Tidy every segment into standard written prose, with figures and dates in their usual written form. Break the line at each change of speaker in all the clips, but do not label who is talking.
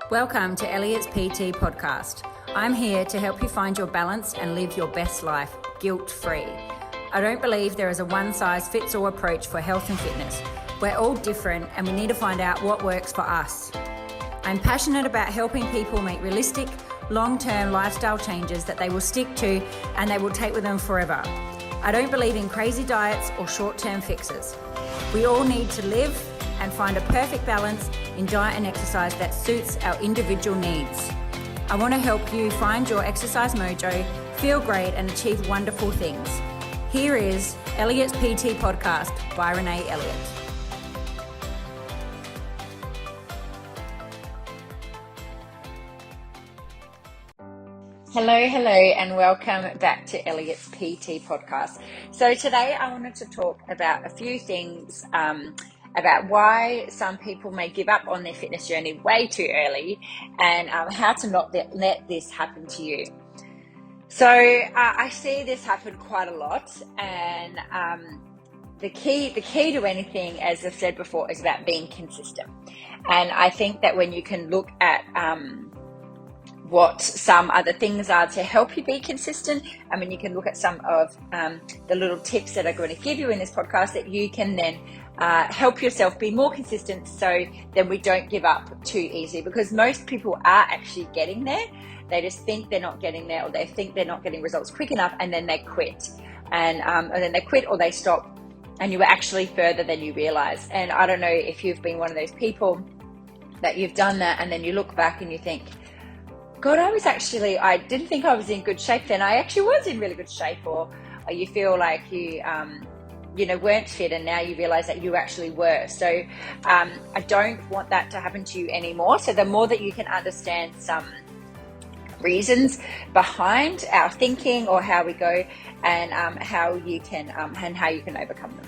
Welcome to Elliott's PT podcast. I'm here to help you find your balance and live your best life guilt-free. I don't believe there is a one-size-fits-all approach for health and fitness. We're all different and we need to find out what works for us. I'm passionate about helping people make realistic, long-term lifestyle changes that they will stick to and they will take with them forever. I don't believe in crazy diets or short-term fixes. We all need to live and find a perfect balance in diet and exercise that suits our individual needs. I want to help you find your exercise mojo, feel great and achieve wonderful things. Here is Elliott's PT podcast by Renae Elliott. Hello, and welcome back to Elliott's PT podcast. So today I wanted to talk about a few things about why some people may give up on their fitness journey way too early and how to not let this happen to you. So I see this happen quite a lot, and the key to anything, as I've said before, is about being consistent. And I think that when you can look at what some other things are to help you be consistent, I mean, you can look at some of the little tips that I'm going to give you in this podcast that you can then help yourself be more consistent, so then we don't give up too easy, because most people are actually getting there. They just think they're not getting there, or they think they're not getting results quick enough, and then they quit. And then they quit or they stop, and you were actually further than you realize. And I don't know if you've been one of those people that you've done that, and then you look back and you think, God, I didn't think I was in good shape then. I actually was in really good shape. Or you feel like you weren't fit, and now you realize that you actually were. So I don't want that to happen to you anymore. So the more that you can understand some reasons behind our thinking or how we go, and how you can overcome them.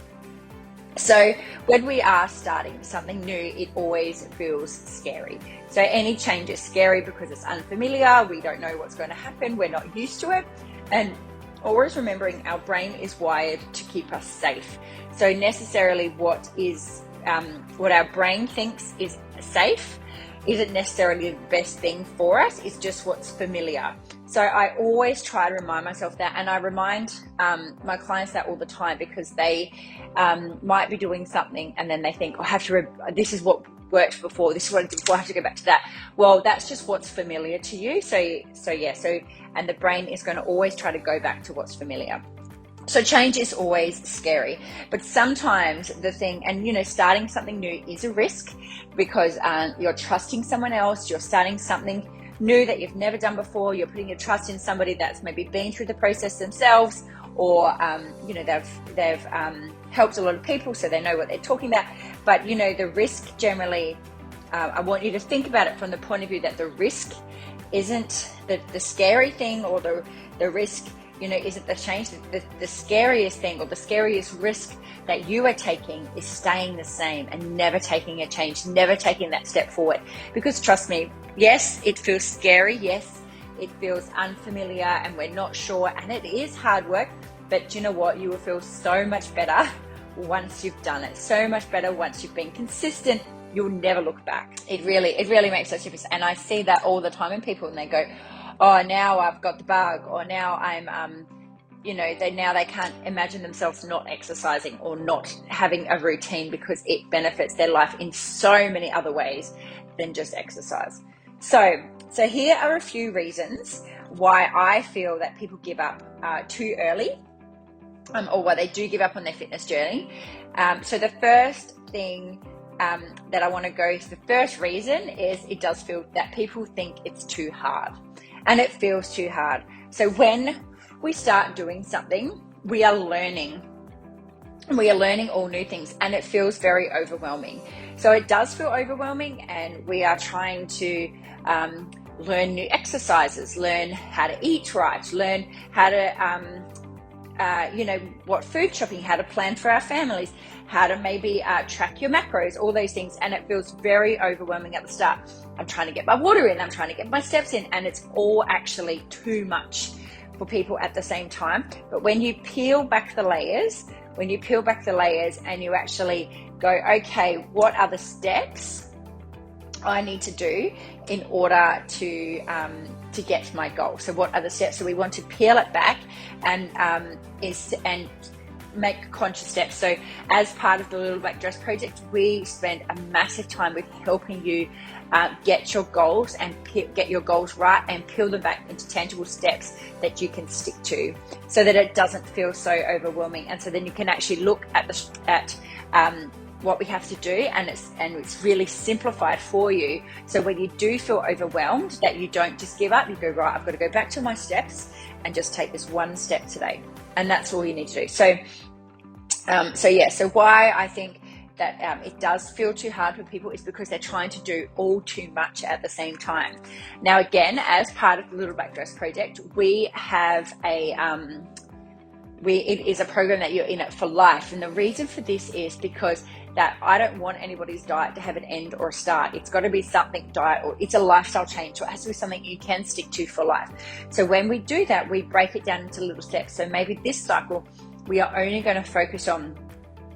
So when we are starting something new, it always feels scary. So any change is scary because it's unfamiliar. We don't know what's going to happen. We're not used to it. And always remembering our brain is wired to keep us safe. So necessarily what our brain thinks is safe isn't necessarily the best thing for us. It's just what's familiar. So I always try to remind myself that, and I remind my clients that all the time, because they might be doing something and then they think, this is what worked before, this is what I did before, I have to go back to that. Well, that's just what's familiar to you. So and the brain is going to always try to go back to what's familiar. So change is always scary, but sometimes starting something new is a risk, because you're trusting someone else, you're starting something new that you've never done before, you're putting your trust in somebody that's maybe been through the process themselves, or they've helped a lot of people, so they know what they're talking about. But the risk generally, I want you to think about it from the point of view that the risk isn't the scary thing, or the risk isn't the change. The scariest thing, or the scariest risk that you are taking, is staying the same and never taking a change, never taking that step forward. Because trust me, yes, it feels scary. Yes, it feels unfamiliar and we're not sure, and it is hard work. But you know what? You will feel so much better once you've done it. So much better once you've been consistent. You'll never look back. It really makes such a difference. And I see that all the time in people, and they go, oh, now I've got the bug, or now I'm, they can't imagine themselves not exercising or not having a routine, because it benefits their life in so many other ways than just exercise. So here are a few reasons why I feel that people give up too early, or why they do give up on their fitness journey. So the first thing that I want to go to, the first reason is it does feel that people think it's too hard. And it feels too hard. So when we start doing something, we are learning all new things, and it feels very overwhelming. So it does feel overwhelming, and we are trying to learn new exercises, learn how to eat right, learn how to, what food shopping, how to plan for our families, how to maybe track your macros, all those things. And it feels very overwhelming at the start. I'm trying to get my water in, I'm trying to get my steps in, and it's all actually too much for people at the same time. But when you peel back the layers, and you actually go, okay, what are the steps I need to do in order to get to my goal. So what are the steps? So we want to peel it back and make conscious steps. So as part of the Little Black Dress Project, we spend a massive time with helping you get your goals and get your goals right and peel them back into tangible steps that you can stick to, so that it doesn't feel so overwhelming. And so then you can actually look at what we have to do, and it's really simplified for you. So when you do feel overwhelmed, that you don't just give up. You go, right, I've got to go back to my steps and just take this one step today, and that's all you need to do. So why I think that it does feel too hard for people is because they're trying to do all too much at the same time. Now, again, as part of the Little Black Dress Project, we have it is a program that you're in it for life. And the reason for this is because that I don't want anybody's diet to have an end or a start. It's got to be something diet, or it's a lifestyle change. So it has to be something you can stick to for life. So when we do that, we break it down into little steps. So maybe this cycle, we are only going to focus on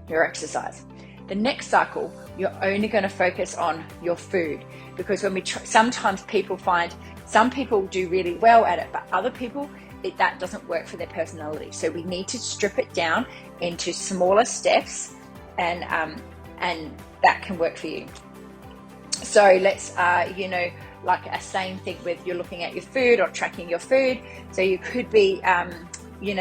your exercise. The next cycle, you're only going to focus on your food, because when sometimes people find some people do really well at it, but other people, that doesn't work for their personality. So we need to strip it down into smaller steps, and that can work for you. So let's, like a same thing with you're looking at your food or tracking your food. So you could be,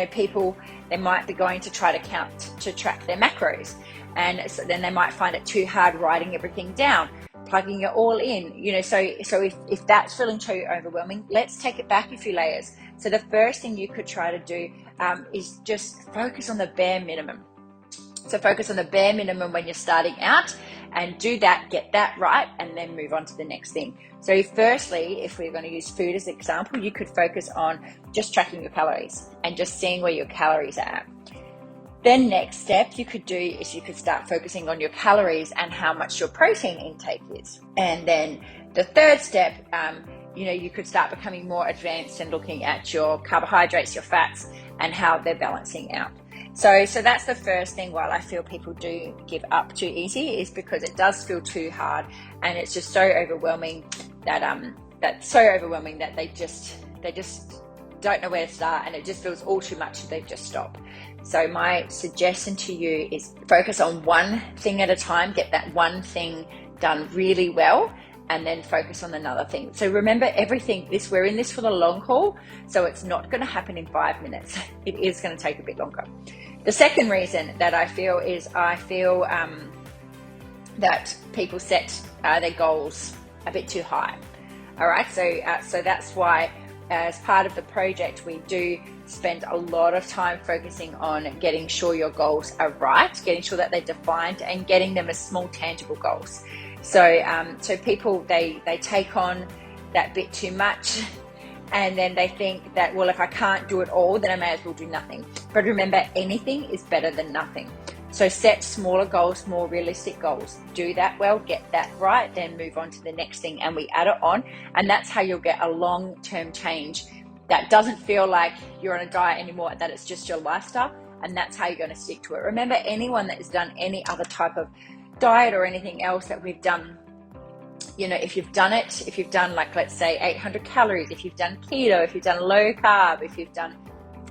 people, they might be going to try to track their macros. And so then they might find it too hard writing everything down, plugging it all in, so if that's feeling too overwhelming, let's take it back a few layers. So the first thing you could try to do is just focus on the bare minimum. So focus on the bare minimum when you're starting out, and do that, get that right, and then move on to the next thing. So firstly, if we're going to use food as an example, you could focus on just tracking your calories and just seeing where your calories are at. Then next step you could do is you could start focusing on your calories and how much your protein intake is. And then the third step, you could start becoming more advanced and looking at your carbohydrates, your fats, and how they're balancing out. So that's the first thing. While I feel people do give up too easy, is because it does feel too hard, and it's just so overwhelming that they just don't know where to start, and it just feels all too much, so they just stop. So my suggestion to you is focus on one thing at a time, get that one thing done really well, and then focus on another thing. So remember, we're in this for the long haul, so it's not going to happen in 5 minutes. It is going to take a bit longer. The second reason that I feel that people set their goals a bit too high. All right, so that's why, as part of the project, we do spend a lot of time focusing on getting sure your goals are right, getting sure that they're defined, and getting them as small, tangible goals. So people, they take on that bit too much, and then they think that, well, if I can't do it all, then I may as well do nothing. But remember, anything is better than nothing. So set smaller goals, more realistic goals. Do that well, get that right, then move on to the next thing, and we add it on. And that's how you'll get a long-term change that doesn't feel like you're on a diet anymore, that it's just your lifestyle, and that's how you're going to stick to it. Remember, anyone that has done any other type of diet or anything else that we've done, if you've done like, let's say 800 calories, if you've done keto, if you've done low carb, if you've done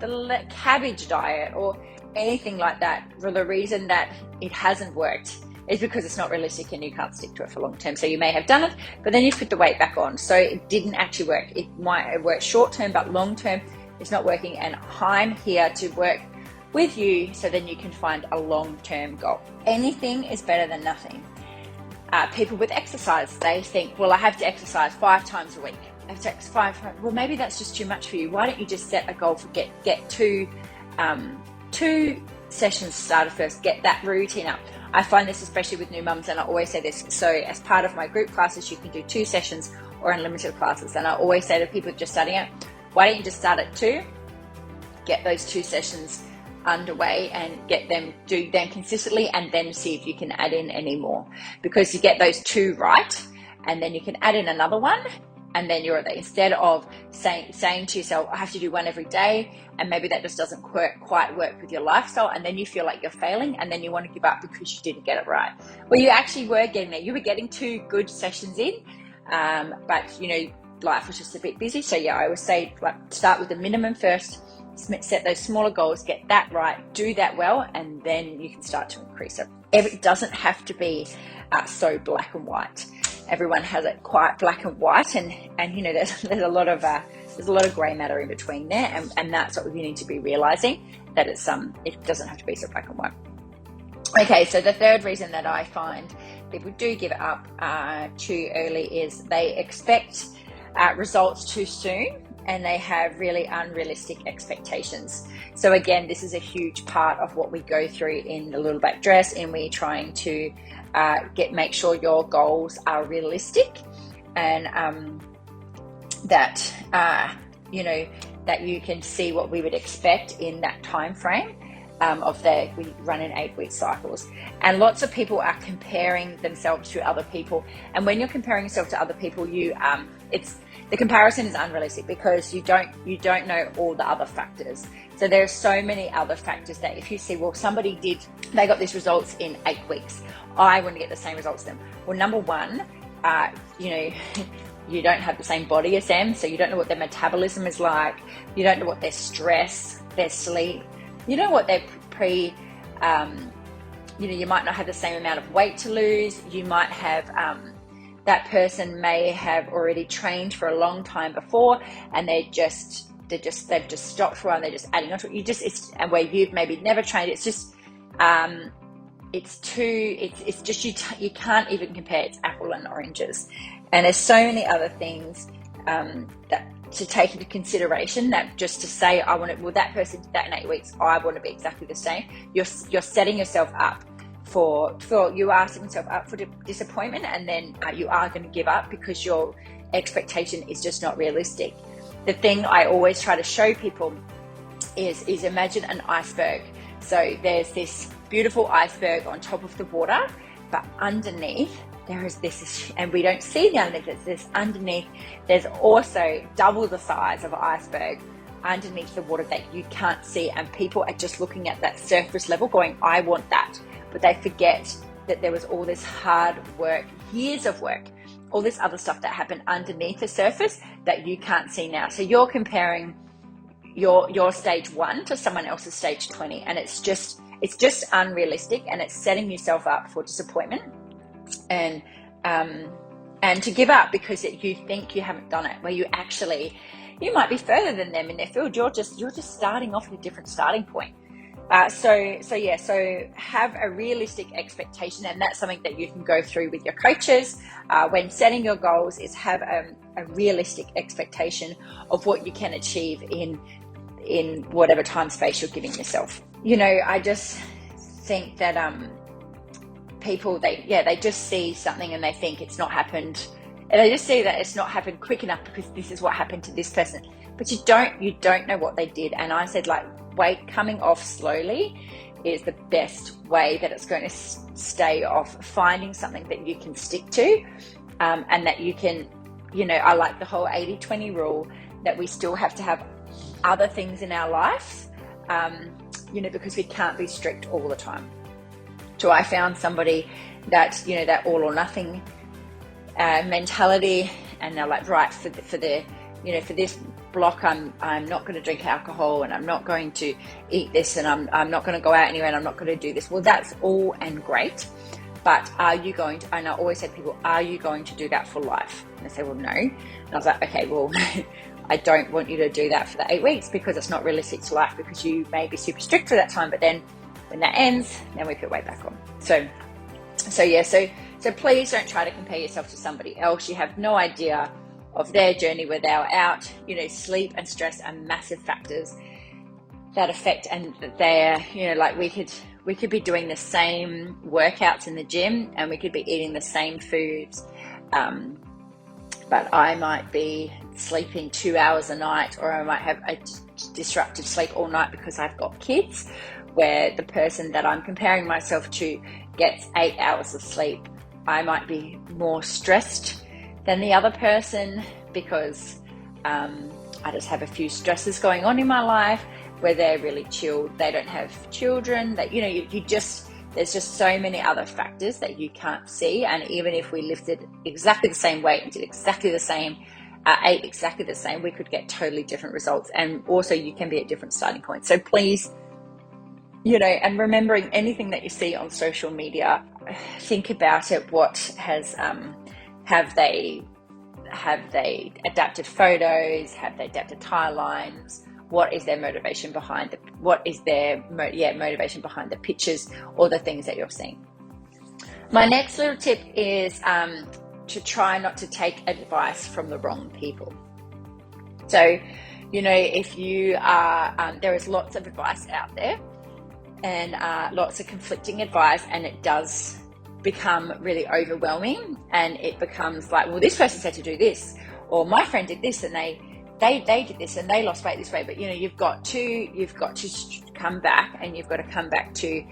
the cabbage diet or anything like that, for the reason that it hasn't worked is because it's not realistic and you can't stick to it for long term. So you may have done it, but then you've put the weight back on, so it didn't actually work. It might work short term, but long term it's not working, and I'm here to work with you so then you can find a long-term goal. Anything is better than nothing. People with exercise, they think, well, I have to exercise 5 times a week. I have to exercise 5 times. Well, maybe that's just too much for you. Why don't you just set a goal for get two sessions started first, get that routine up. I find this especially with new mums, and I always say this. So as part of my group classes, you can do 2 sessions or unlimited classes. And I always say to people just starting out, why don't you just start at 2, get those 2 sessions underway and do them consistently, and then see if you can add in any more, because you get those 2 right, and then you can add in another one, and then you're there. Instead of saying to yourself, I have to do one every day, and maybe that just doesn't quite work with your lifestyle, and then you feel like you're failing, and then you want to give up because you didn't get it right. Well, you actually were getting there. You were getting 2 good sessions in, but life was just a bit busy. So yeah, I would say start with the minimum first, set those smaller goals, get that right, do that well, and then you can start to increase it. It doesn't have to be so black and white. Everyone has it quite black and white, and there's a lot of grey matter in between there, and that's what we need to be realizing, that it doesn't have to be so black and white. Okay, so the third reason that I find people do give up too early is they expect results too soon, and they have really unrealistic expectations. So again, this is a huge part of what we go through in the Little Black Dress, and we're trying to make sure your goals are realistic, and that you can see what we would expect in that time frame. We run in 8-week cycles, and lots of people are comparing themselves to other people. And when you're comparing yourself to other people, the comparison is unrealistic, because you don't know all the other factors. So there's so many other factors that if you see, well, they got these results in 8 weeks, I want to get the same results as them. Well, number one, you don't have the same body as them, so you don't know what their metabolism is like. You don't know what their stress, their sleep. You know what their you might not have the same amount of weight to lose. You might have that person may have already trained for a long time before, and they've just stopped for a while, and they're just adding on to it. And where you've maybe never trained, it's just you can't even compare. It's apple and oranges, and there's so many other things that to take into consideration, that just to say, that person did that in 8 weeks, I want to be exactly the same. You're setting yourself up you are setting yourself up for disappointment, and then you are going to give up because your expectation is just not realistic. The thing I always try to show people is imagine an iceberg. So there's this beautiful iceberg on top of the water, but underneath there is this, and we don't see the underneath, there's also double the size of an iceberg underneath the water that you can't see, and people are just looking at that surface level going, I want that. But they forget that there was all this hard work, years of work, all this other stuff that happened underneath the surface that you can't see now. So you're comparing your stage 1 to someone else's stage 20, and it's just unrealistic, and it's setting yourself up for disappointment and to give up because you think you haven't done it, where you might be further than them in their field. You're just starting off at a different starting point. So have a realistic expectation, and that's something that you can go through with your coaches when setting your goals, is have a realistic expectation of what you can achieve in whatever time space you're giving yourself. I just think that people, they just see something and they think it's not happened, and they just see that it's not happened quick enough because this is what happened to this person. But you don't know what they did. And I said, weight coming off slowly is the best way that it's going to stay off. Finding something that you can stick to, and that you can, I like the whole 80-20 rule, that we still have to have other things in our life, because we can't be strict all the time. So I found somebody that, that all or nothing mentality, and they're like, right, for this block, I'm not going to drink alcohol, and I'm not going to eat this, and I'm not going to go out anywhere, and I'm not going to do this. Well, that's all and great, but are you going to, and I always say to people, are you going to do that for life? And they say, well, no. And I was like, okay, well, I don't want you to do that for the 8 weeks, because it's not realistic to life, because you may be super strict for that time, but then when that ends, then we put weight back on. So please don't try to compare yourself to somebody else. You have no idea of their journey where they were out. Sleep and stress are massive factors that affect, and they're, we could be doing the same workouts in the gym, and we could be eating the same foods, but I might be sleeping 2 hours a night, or I might have a disrupted sleep all night because I've got kids, where the person that I'm comparing myself to gets 8 hours of sleep. I might be more stressed than the other person, because I just have a few stresses going on in my life where they're really chilled. They don't have children. That there's just so many other factors that you can't see. And even if we lifted exactly the same weight and did exactly the same, ate exactly the same, we could get totally different results. And also you can be at different starting points. So please, and remembering anything that you see on social media, think about it. What has, have they adapted photos? Have they adapted timelines? What is their motivation behind motivation behind the pictures or the things that you're seeing? My next little tip is to try not to take advice from the wrong people. So, if you are, there is lots of advice out there and lots of conflicting advice, and it does become really overwhelming, and it becomes like, well, this person said to do this, or my friend did this and they did this and they lost weight this way. But you've got to come back, and you've got to come back to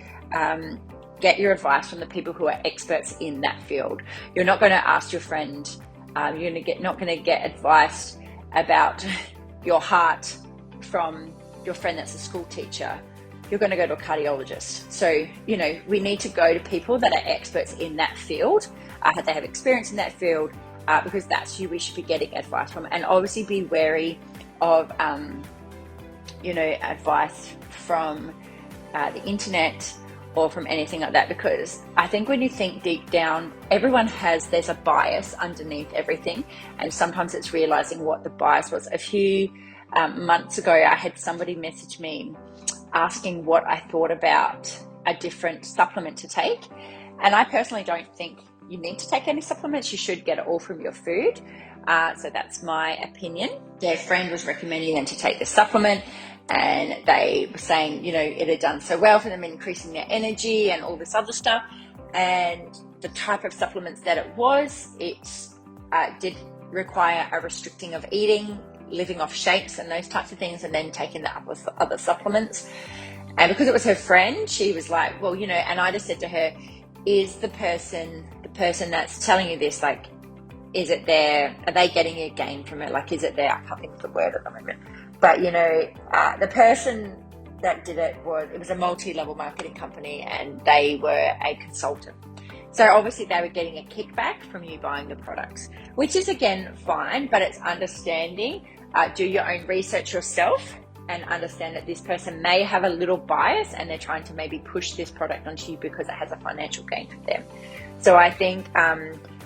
get your advice from the people who are experts in that field. You're not going to ask your friend, you're not going to get advice about your heart from your friend that's a school teacher. You're going to go to a cardiologist. So, we need to go to people that are experts in that field, that they have experience in that field, because that's who we should be getting advice from. And obviously be wary of, advice from the internet or from anything like that, because I think when you think deep down, there's a bias underneath everything. And sometimes it's realizing what the bias was. A few months ago, I had somebody message me asking what I thought about a different supplement to take. And I personally don't think you need to take any supplements. You should get it all from your food. So that's my opinion. Their friend was recommending them to take the supplement, and they were saying, it had done so well for them, increasing their energy and all this other stuff. And the type of supplements that it was, it did require a restricting of eating, living off shakes and those types of things, and then taking the other supplements. And because it was her friend, she was like, well, and I just said to her, is the person that's telling you this, like, are they getting a gain from it? Like, is it there? I can't think of the word at the moment. But, the person that did it was a multi-level marketing company, and they were a consultant. So obviously they were getting a kickback from you buying the products, which is, again, fine, but it's understanding. Do your own research yourself and understand that this person may have a little bias, and they're trying to maybe push this product onto you because it has a financial gain for them. So I think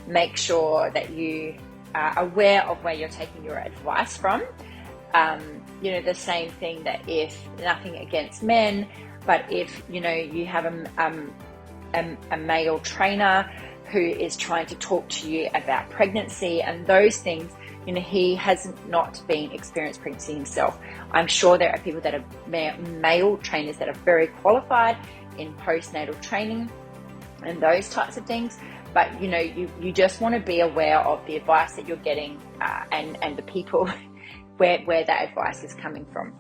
make sure that you are aware of where you're taking your advice from. The same thing that if, nothing against men, but if, you have a male trainer who is trying to talk to you about pregnancy and those things, he has not been experienced pregnancy himself. I'm sure there are people that are male trainers that are very qualified in postnatal training and those types of things. But, you just want to be aware of the advice that you're getting and the people where that advice is coming from.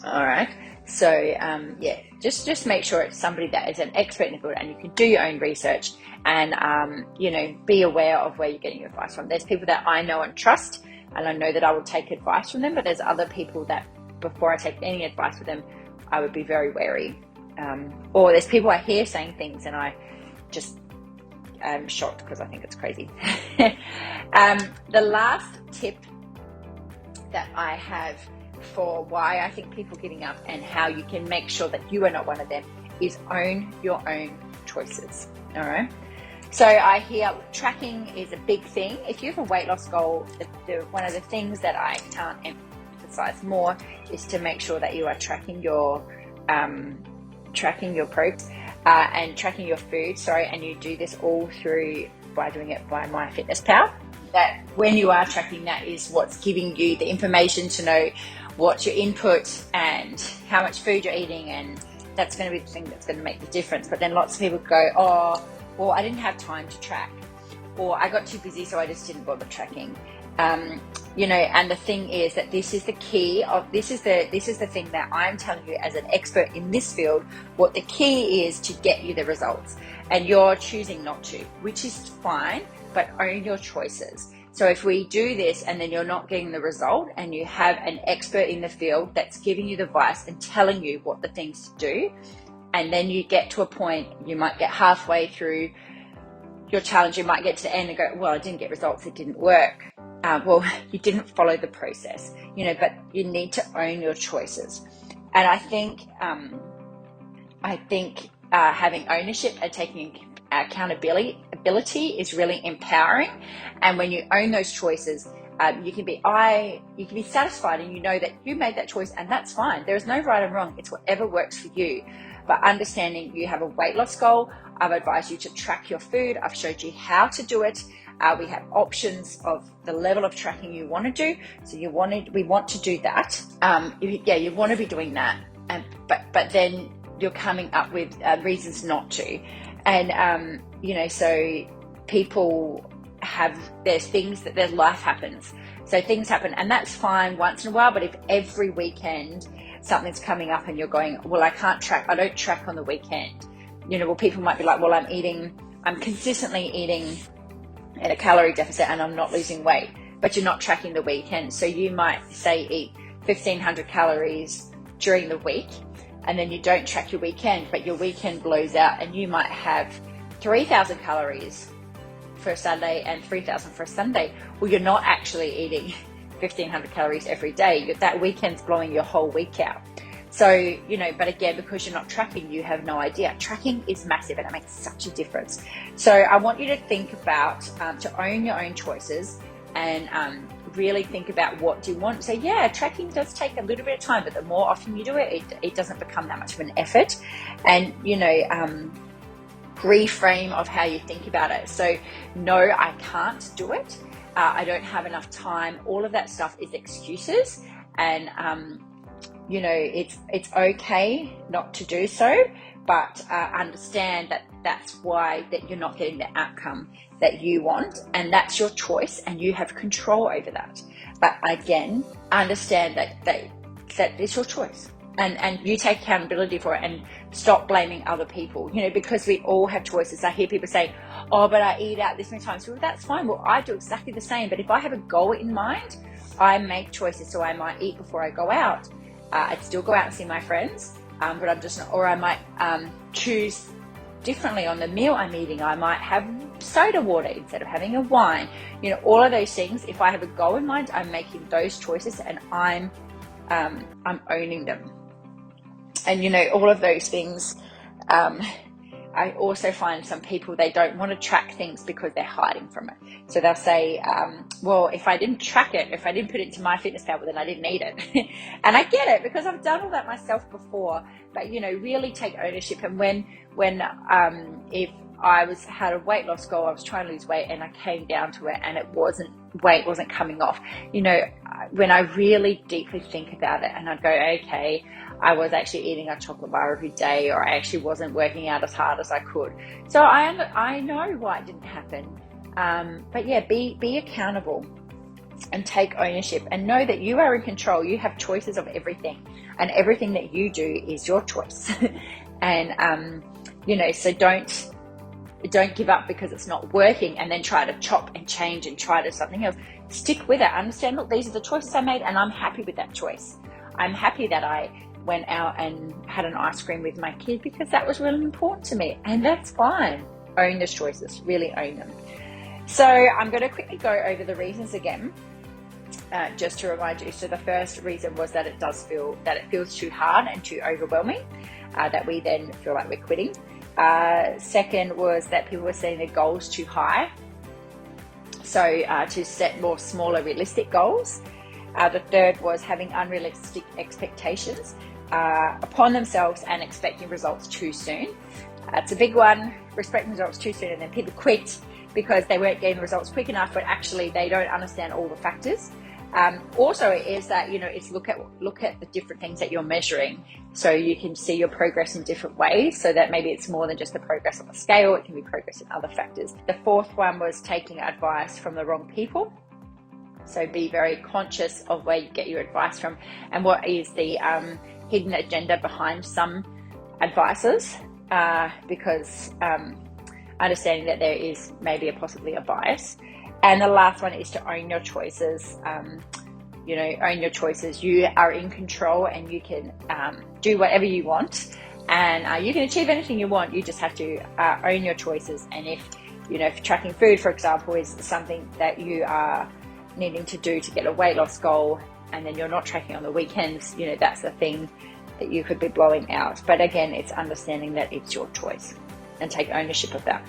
All right. So, just make sure it's somebody that is an expert in the field, and you can do your own research and, be aware of where you're getting your advice from. There's people that I know and trust, and I know that I will take advice from them, but there's other people that before I take any advice with them, I would be very wary. Or there's people I hear saying things and I just am shocked because I think it's crazy. The last tip that I have for why I think people are giving up and how you can make sure that you are not one of them is own your own choices. All right. So I hear tracking is a big thing. If you have a weight loss goal, one of the things that I can't emphasize more is to make sure that you are tracking your progress and tracking your food. And you do this all through by doing it by MyFitnessPal. That when you are tracking, that is what's giving you the information to know what's your input and how much food you're eating, and that's going to be the thing that's going to make the difference. But then lots of people go, oh, well, I didn't have time to track, or I got too busy, so I just didn't bother tracking. And the thing is that this is the key of this is the thing that I'm telling you as an expert in this field, what the key is to get you the results, and you're choosing not to, which is fine, but own your choices. So if we do this and then you're not getting the result, and you have an expert in the field that's giving you the advice and telling you what the things to do, and then you get to a point, you might get halfway through your challenge, you might get to the end and go, well, I didn't get results, it didn't work. Well, you didn't follow the process, but you need to own your choices. And I think having ownership and taking accountability is really empowering. And when you own those choices, you can be satisfied, and you know that you made that choice, and that's fine. There is no right and wrong. It's whatever works for you. But understanding you have a weight loss goal, I've advised you to track your food. I've showed you how to do it. We have options of the level of tracking you want to do. So we want to do that. You want to be doing that. But then you're coming up with reasons not to. And, so people their life happens. So things happen, and that's fine once in a while. But if every weekend something's coming up and you're going, well, I don't track on the weekend. People might be like, well, I'm consistently eating at a calorie deficit and I'm not losing weight, but you're not tracking the weekend. So you might say eat 1,500 calories during the week, and then you don't track your weekend, but your weekend blows out and you might have 3,000 calories for a Saturday and 3,000 for a Sunday. Well, you're not actually eating 1,500 calories every day. That weekend's blowing your whole week out. So, but again, because you're not tracking, you have no idea. Tracking is massive, and it makes such a difference. So I want you to think about, to own your own choices, and really think about what do you want. So yeah, tracking does take a little bit of time, but the more often you do it, it doesn't become that much of an effort. And, reframe of how you think about it. So no, I can't do it. I don't have enough time. All of that stuff is excuses. And, it's okay not to do so, but understand that that's why that you're not getting the outcome that you want, and that's your choice, and you have control over that. But again, understand that it's your choice, and you take accountability for it, and stop blaming other people, because we all have choices. I hear people say, oh, but I eat out this many times. Well, that's fine. Well, I do exactly the same, but if I have a goal in mind, I make choices. So I might eat before I go out. I'd still go out and see my friends, but I'm just not, or I might choose differently on the meal I'm eating. I might have soda water instead of having a wine. All of those things. If I have a goal in mind, I'm making those choices, and I'm owning them. And all of those things. I also find some people, they don't want to track things because they're hiding from it. So they'll say, well, if I didn't track it, if I didn't put it into my fitness pal, then I didn't need it. And I get it, because I've done all that myself before. But, really take ownership. And if I had a weight loss goal, I was trying to lose weight, and I came down to it, and weight wasn't coming off. When I really deeply think about it, and I'd go, okay, I was actually eating a chocolate bar every day, or I actually wasn't working out as hard as I could. So I know why it didn't happen. But yeah, be accountable and take ownership, and know that you are in control. You have choices of everything, and everything that you do is your choice. And, so don't give up because it's not working, and then try to chop and change and try to something else. Stick with it. Understand, look, these are the choices I made, and I'm happy with that choice. I'm happy that I went out and had an ice cream with my kid, because that was really important to me, and that's fine. Own those choices, really own them. So I'm going to quickly go over the reasons again, just to remind you. So the first reason was that it feels too hard and too overwhelming, that we then feel like we're quitting. Second was that people were setting their goals too high, so to set more smaller, realistic goals. The third was having unrealistic expectations upon themselves and expecting results too soon. It's a big one, expecting results too soon, and then people quit because they weren't getting the results quick enough, but actually they don't understand all the factors. Also is that, it's look at the different things that you're measuring, so you can see your progress in different ways, so that maybe it's more than just the progress on the scale, it can be progress in other factors. The fourth one was taking advice from the wrong people. So be very conscious of where you get your advice from, and what is the hidden agenda behind some advices, because understanding that there is maybe possibly a bias. And the last one is to own your choices. Own your choices. You are in control and you can do whatever you want, and you can achieve anything you want. You just have to own your choices. And if tracking food, for example, is something that you are needing to do to get a weight loss goal, and then you're not tracking on the weekends, that's the thing that you could be blowing out. But again, it's understanding that it's your choice and take ownership of that.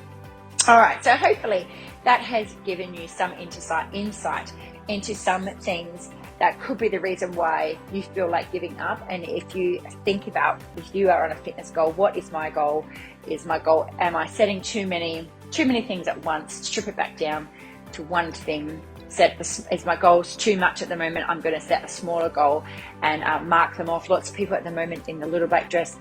All right, so hopefully that has given you some insight into some things that could be the reason why you feel like giving up. And if you think about, if you are on a fitness goal, what is my goal? Am I setting too many things at once? Strip it back down to one thing. Is my goals too much at the moment? I'm going to set a smaller goal and mark them off. Lots of people at the moment in the Little Black Dress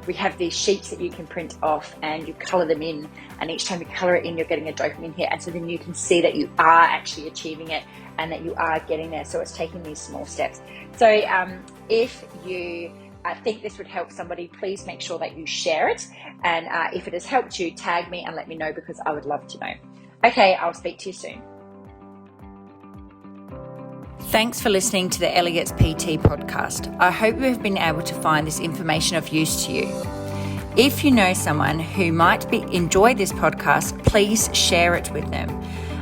we have these sheets that you can print off and you color them in, and each time you color it in, you're getting a dopamine hit, and so then you can see that you are actually achieving it and that you are getting there. So it's taking these small steps. So if you think this would help somebody, please make sure that you share it, and if it has helped you, tag me and let me know, because I would love to know. Okay, I'll speak to you soon. Thanks for listening to the Elliott's PT podcast. I hope you have been able to find this information of use to you. If you know someone who might enjoy this podcast, please share it with them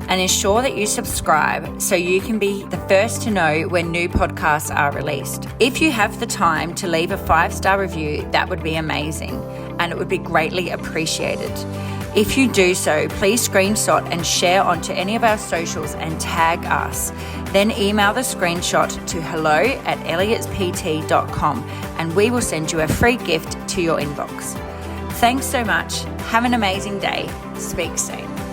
and ensure that you subscribe so you can be the first to know when new podcasts are released. If you have the time to leave a 5-star review, that would be amazing and it would be greatly appreciated. If you do so, please screenshot and share onto any of our socials and tag us. Then email the screenshot to hello@elliotspt.com and we will send you a free gift to your inbox. Thanks so much. Have an amazing day. Speak soon.